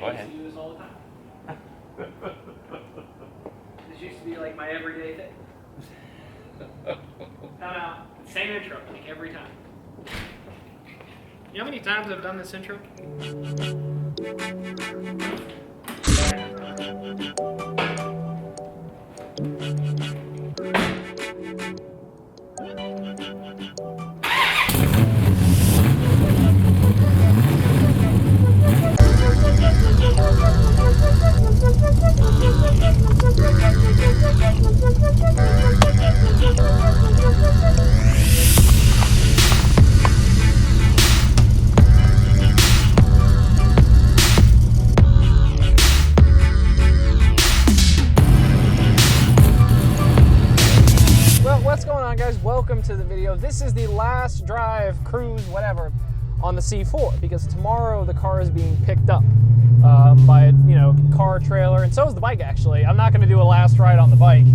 Go ahead. I used to do this all the time. This used to be like my everyday thing. No, same intro, like every time. You know how many times I've done this intro? Welcome to the video. This is the last drive, cruise, whatever, on the C4 because tomorrow the car is being picked up by a car trailer, and so is the bike actually. I'm not going to do a last ride on the bike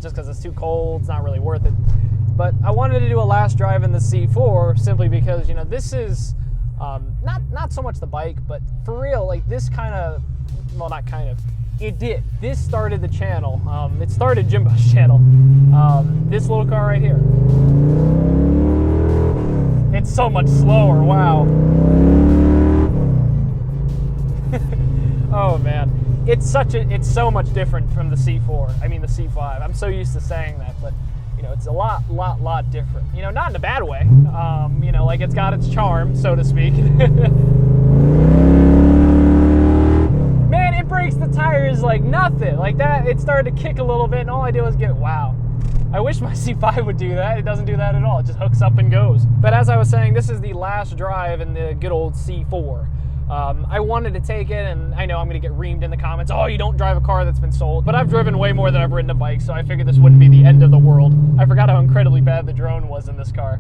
just because it's too cold. It's not really worth it. But I wanted to do a last drive in the C4 simply because this is not so much the bike, but for real, like this kind of, well, not kind of. It did. This started the channel. It started Jimbo's channel. This little car right here. It's so much slower. Wow. Oh man, it's so much different from the C4. I mean the C5. I'm so used to saying that, but it's a lot different. Not in a bad way. Like it's got its charm, so to speak. Man, it breaks the tires like nothing. Like that, it started to kick a little bit, and all I did was wow. I wish my C5 would do that. It doesn't do that at all. It just hooks up and goes. But as I was saying, this is the last drive in the good old C4. I wanted to take it, and I know I'm going to get reamed in the comments. Oh, you don't drive a car that's been sold. But I've driven way more than I've ridden a bike, so I figured this wouldn't be the end of the world. I forgot how incredibly bad the drone was in this car.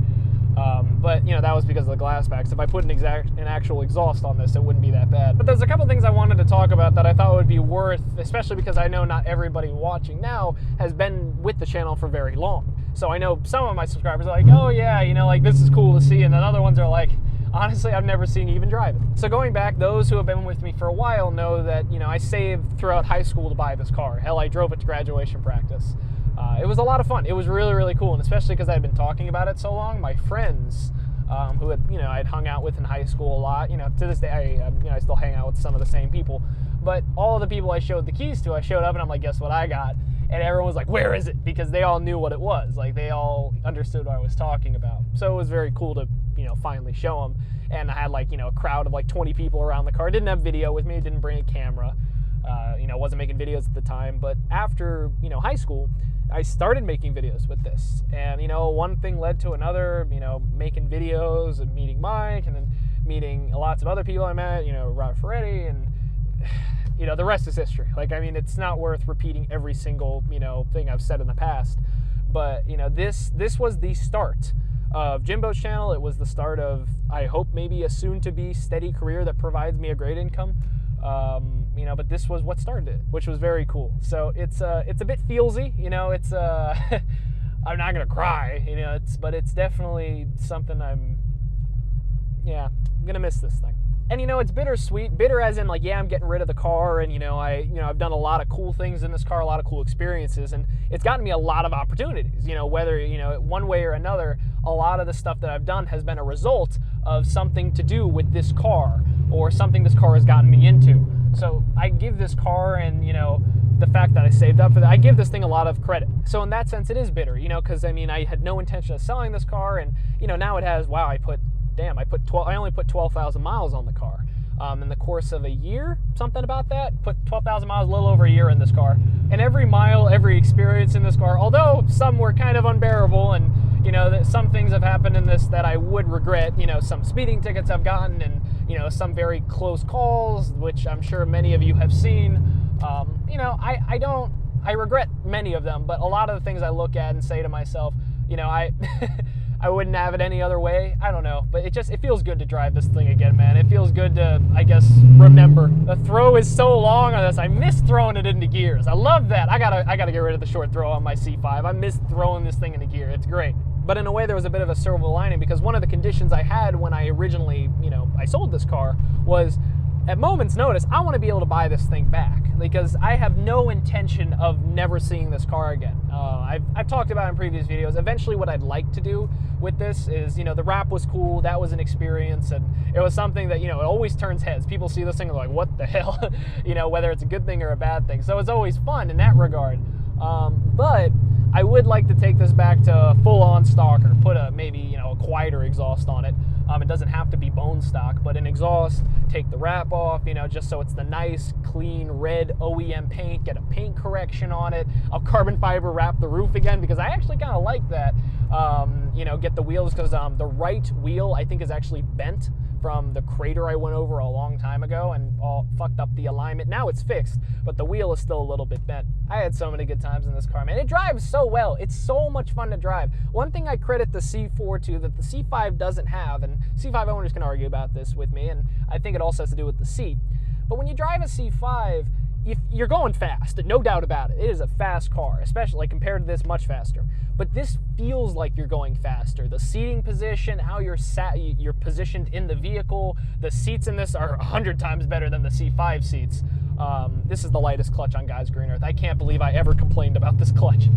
But that was because of the glass backs. If I put an actual exhaust on this, it wouldn't be that bad. But there's a couple things I wanted to talk about that I thought would be worth, especially because I know not everybody watching now has been with the channel for very long. So I know some of my subscribers are like, oh yeah, like this is cool to see, and then other ones are like, honestly, I've never seen you even drive it. So going back, those who have been with me for a while know that, I saved throughout high school to buy this car. Hell, I drove it to graduation practice. It was a lot of fun. It was really, really cool, and especially because I had been talking about it so long, my friends who had, I'd hung out with in high school a lot, to this day, I still hang out with some of the same people, but all of the people I showed the keys to, I showed up and I'm like, guess what I got? And everyone was like, where is it? Because they all knew what it was. Like, they all understood what I was talking about. So it was very cool to, finally show them. And I had a crowd of 20 people around the car. Didn't have video with me, didn't bring a camera. Wasn't making videos at the time. But after, high school, I started making videos with this. And, one thing led to another, making videos and meeting Mike and then meeting lots of other people I met, Rob Ferretti, and the rest is history. It's not worth repeating every single, thing I've said in the past. But, this was the start of Jimbo's channel. It was the start of, I hope, maybe a soon-to-be steady career that provides me a great income. But this was what started it, which was very cool. So it's a bit feelsy, it's I'm not gonna cry, but it's definitely something I'm gonna miss this thing. And it's bittersweet. Bitter as in I'm getting rid of the car, and I've done a lot of cool things in this car, a lot of cool experiences, and it's gotten me a lot of opportunities. Whether one way or another, a lot of the stuff that I've done has been a result of something to do with this car or something this car has gotten me into. So I give this car and the fact that I saved up for that, I give this thing a lot of credit. So in that sense, it is bitter, because I had no intention of selling this car, and now it has. Wow, I only put 12,000 miles on the car in the course of a year, something about that. Put 12,000 miles, a little over a year in this car. And every mile, every experience in this car, although some were kind of unbearable, and that some things have happened in this that I would regret. Some speeding tickets I've gotten, and some very close calls, which I'm sure many of you have seen. I regret many of them, but a lot of the things I look at and say to myself, I wouldn't have it any other way. I don't know, but it feels good to drive this thing again, man. It feels good to, I guess, remember. The throw is so long on this. I miss throwing it into gears. I love that. I gotta get rid of the short throw on my C5. I miss throwing this thing into gear. It's great. But in a way, there was a bit of a silver lining, because one of the conditions I had when I originally, I sold this car was at moment's notice, I want to be able to buy this thing back because I have no intention of never seeing this car again. I've talked about it in previous videos. Eventually what I'd like to do with this is, you know, the wrap was cool. That was an experience, and it was something that, you know, it always turns heads. People see this thing and they're like, what the hell? You know, whether it's a good thing or a bad thing. So it's always fun in that regard. But I would like to take this back to full-on stock, or put maybe, you know, a quieter exhaust on it. It doesn't have to be bone stock, but an exhaust, take the wrap off, you know, just so it's the nice, clean, red OEM paint, get a paint correction on it. I'll carbon fiber wrap the roof again because I actually kind of like that. You know, get the wheels, because the right wheel, I think, is actually bent from the crater I went over a long time ago and all fucked up the alignment. Now it's fixed, but the wheel is still a little bit bent. I had so many good times in this car, man. It drives so well. It's so much fun to drive. One thing I credit the C4 to that the C5 doesn't have, and C5 owners can argue about this with me, and I think it also has to do with the seat. But when you drive a C5, you're going fast, no doubt about it. It is a fast car, especially like compared to this, much faster. But this feels like you're going faster. The seating position, how you're positioned in the vehicle, the seats in this are 100 times better than the C5 seats. This is the lightest clutch on God's green earth. I can't believe I ever complained about this clutch.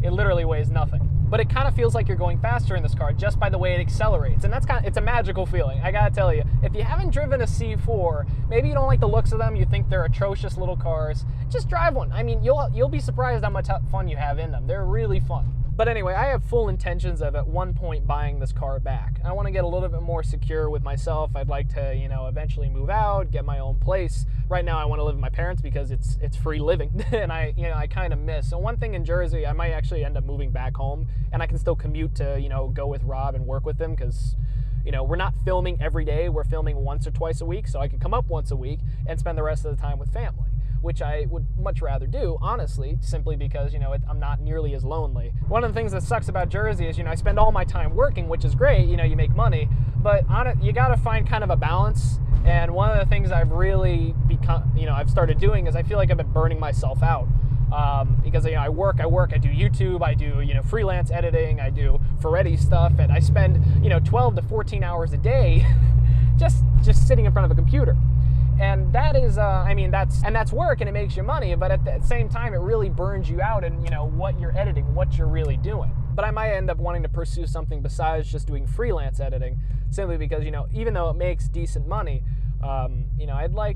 It literally weighs nothing. But it kind of feels like you're going faster in this car just by the way it accelerates. And it's a magical feeling. I gotta tell you, if you haven't driven a C4, maybe you don't like the looks of them, you think they're atrocious little cars, just drive one. I mean, you'll be surprised how much fun you have in them. They're really fun. But anyway, I have full intentions of at one point buying this car back. I want to get a little bit more secure with myself. I'd like to, you know, eventually move out, get my own place. Right now I want to live with my parents because it's free living and I kind of miss. So one thing in Jersey, I might actually end up moving back home, and I can still commute to, you know, go with Rob and work with him because, you know, we're not filming every day. We're filming once or twice a week, so I could come up once a week and spend the rest of the time with family, which I would much rather do, honestly, simply because, you know, I'm not nearly as lonely. One of the things that sucks about Jersey is, you know, I spend all my time working, which is great, you know, you make money, but you gotta find kind of a balance. And one of the things I've really I've started doing is I feel like I've been burning myself out. Because, you know, I work, I do YouTube, I do, you know, freelance editing, I do Ferretti stuff, and I spend, you know, 12 to 14 hours a day just sitting in front of a computer. And that is, that's work and it makes you money, but at the same time, it really burns you out in, you know, what you're editing, what you're really doing. But I might end up wanting to pursue something besides just doing freelance editing, simply because, you know, even though it makes decent money, you know, I'd like,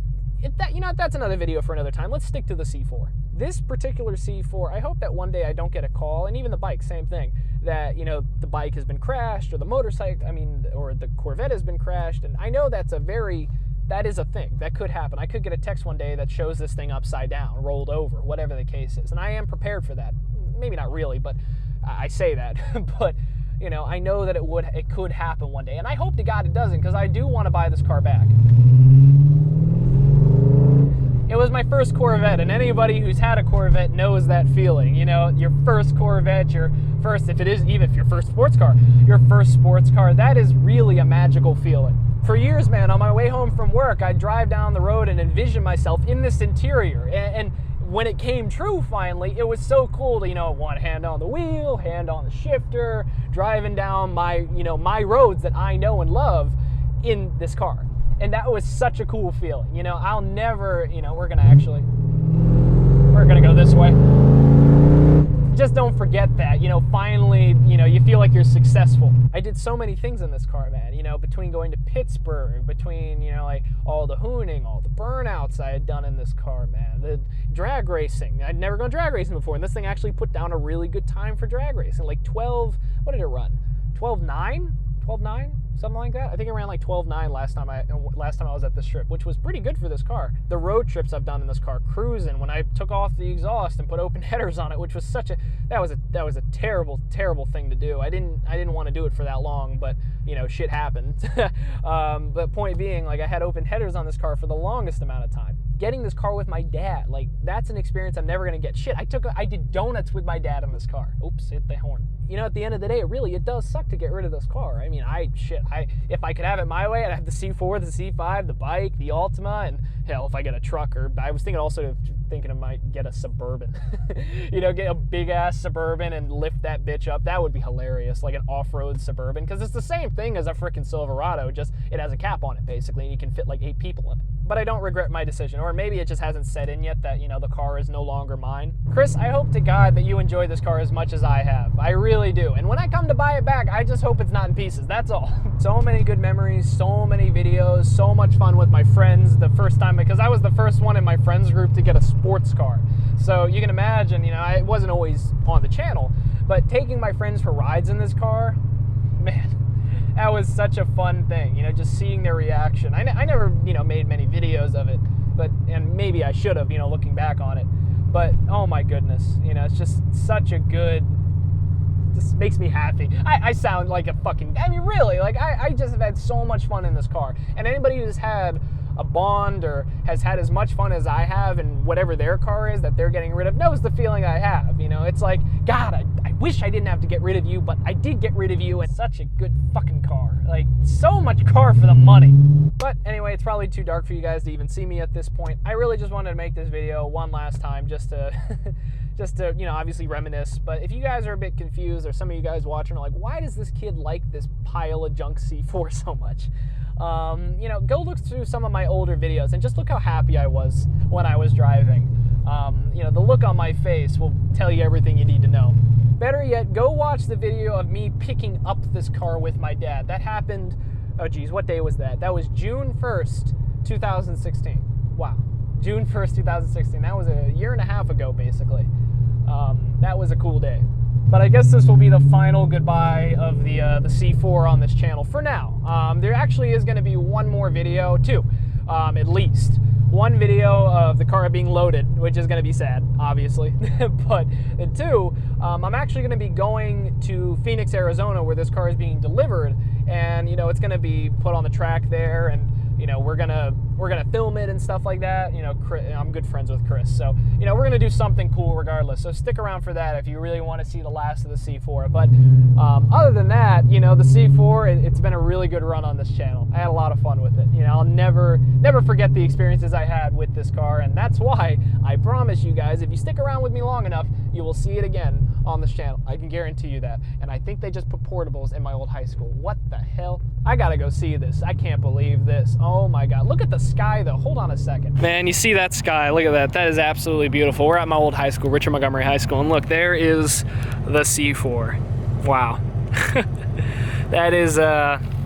that's another video for another time. Let's stick to the C4. This particular C4, I hope that one day I don't get a call, and even the bike, same thing, that, you know, the bike has been crashed, or the motorcycle, or the Corvette has been crashed, and I know that is a thing. That could happen. I could get a text one day that shows this thing upside down, rolled over, whatever the case is. And I am prepared for that. Maybe not really, but I say that. But, you know, I know that it could happen one day. And I hope to God it doesn't, because I do want to buy this car back. It was my first Corvette, and anybody who's had a Corvette knows that feeling. You know, your first Corvette, if your first sports car, that is really a magical feeling. For years, man, on my way home from work, I'd drive down the road and envision myself in this interior. And when it came true, finally, it was so cool to, you know, one hand on the wheel, hand on the shifter, driving down my roads that I know and love in this car. And that was such a cool feeling. You know, I'll never, you know, we're gonna go this way. Just don't forget that, you know, finally, you know, you feel like you're successful. I did so many things in this car, man, you know, between going to Pittsburgh, between, you know, like all the hooning, all the burnouts I had done in this car, man, the drag racing. I'd never gone drag racing before, and this thing actually put down a really good time for drag racing, like 12, what did it run? 12.9? 12.9? Something like that. I think it ran like 12.9 last time I was at this strip, which was pretty good for this car. The road trips I've done in this car, cruising, when I took off the exhaust and put open headers on it, which was that was a terrible thing to do. I didn't want to do it for that long, but, you know, shit happened. But point being, like, I had open headers on this car for the longest amount of time. Getting this car with my dad, like, that's an experience I'm never gonna get. Shit, I did donuts with my dad in this car. Oops, hit the horn. You know, at the end of the day, it does suck to get rid of this car. I mean, if I could have it my way, I'd have the C4, the C5, the bike, the Altima, and hell, if I get a truck, or I was thinking I might get a Suburban. You know, get a big ass Suburban and lift that bitch up. That would be hilarious, like an off-road Suburban, because it's the same thing as a freaking Silverado, just it has a cap on it basically, and you can fit like 8 people in it. but I don't regret my decision. Or maybe it just hasn't set in yet that, you know, the car is no longer mine. Chris, I hope to God that you enjoy this car as much as I have. I really do. And when I come to buy it back, I just hope it's not in pieces. That's all. So many good memories, so many videos, so much fun with my friends the first time, because I was the first one in my friends group to get a sports car. So you can imagine, you know, I wasn't always on the channel, but taking my friends for rides in this car, man, that was such a fun thing, you know, just seeing their reaction. I never, you know, made many videos of it, and maybe I should have, you know, looking back on it. But, oh my goodness, you know, it's just such a good, just makes me happy. I sound like a fucking, I mean, really, like, I just have had so much fun in this car. And anybody who's had a Bond or has had as much fun as I have in whatever their car is that they're getting rid of knows the feeling I have. You know, it's like, God, I wish I didn't have to get rid of you, but I did get rid of you. It's such a good fucking car. Like, so much car for the money. But anyway, it's probably too dark for you guys to even see me at this point. I really just wanted to make this video one last time just to just to, you know, obviously reminisce. But if you guys are a bit confused, or some of you guys watching are like, why does this kid like this pile of junk C4 so much? You know, go look through some of my older videos and just look how happy I was when I was driving. You know, the look on my face will tell you everything you need to know. Better yet, go watch the video of me picking up this car with my dad. That happened, oh geez, what day was that? That was June 1st, 2016. Wow, June 1st, 2016. That was a year and a half ago, basically. That was a cool day. But I guess this will be the final goodbye of the C4 on this channel for now. There actually is going to be one more video, too, at least. One video of the car being loaded, which is going to be sad, obviously. But two, I'm actually going to be going to Phoenix, Arizona, where this car is being delivered, and you know, it's going to be put on the track there, and you know, we're gonna film it and stuff like that. You know, I'm good friends with Chris, so you know, we're gonna do something cool regardless. So stick around for that if you really want to see the last of the C4. But other than that, you know, the C4, it's been a really good run on this channel. I had a lot of fun with it. You know, I'll never forget the experiences I had with this car, and that's why I promise you guys, if you stick around with me long enough, you will see it again on this channel. I can guarantee you that. And I think they just put portables in my old high school. What the hell? I gotta go see this. I can't believe this. Oh my God. Look at the sky though. Hold on a second. Man, you see that sky? Look at that. That is absolutely beautiful. We're at my old high school, Richard Montgomery High School. And look, there is the C4. Wow. That is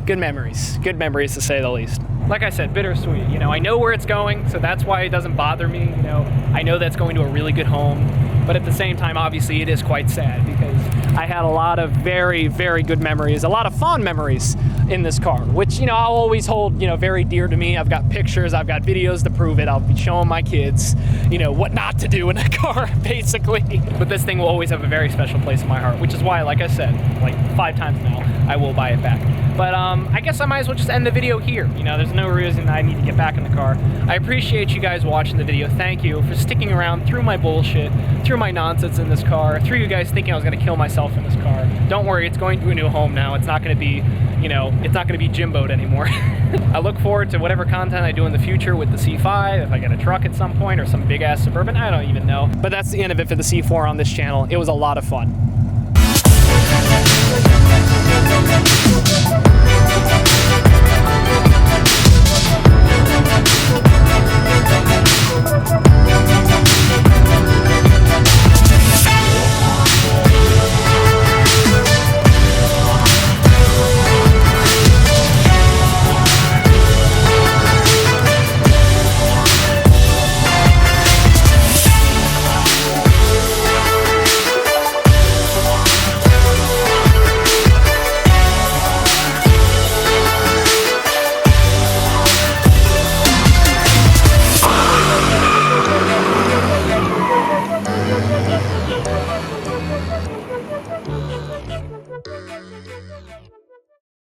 good memories. Good memories to say the least. Like I said, bittersweet. You know, I know where it's going, so that's why it doesn't bother me. You know, I know that's going to a really good home. But at the same time, obviously, it is quite sad because I had a lot of very, very good memories, a lot of fond memories in this car, which, you know, I'll always hold, you know, very dear to me. I've got pictures, I've got videos to prove it. I'll be showing my kids, you know, what not to do in a car, basically. But this thing will always have a very special place in my heart, which is why, like I said, like 5 times now, I will buy it back. But I guess I might as well just end the video here. You know, there's no reason I need to get back in the car. I appreciate you guys watching the video. Thank you for sticking around through my bullshit, through my nonsense in this car, through you guys thinking I was gonna kill myself in this car. Don't worry, it's going to a new home now. It's not gonna be, you know, it's not gonna be Jimbo'd anymore. I look forward to whatever content I do in the future with the C5, if I get a truck at some point or some big ass Suburban, I don't even know. But that's the end of it for the C4 on this channel. It was a lot of fun.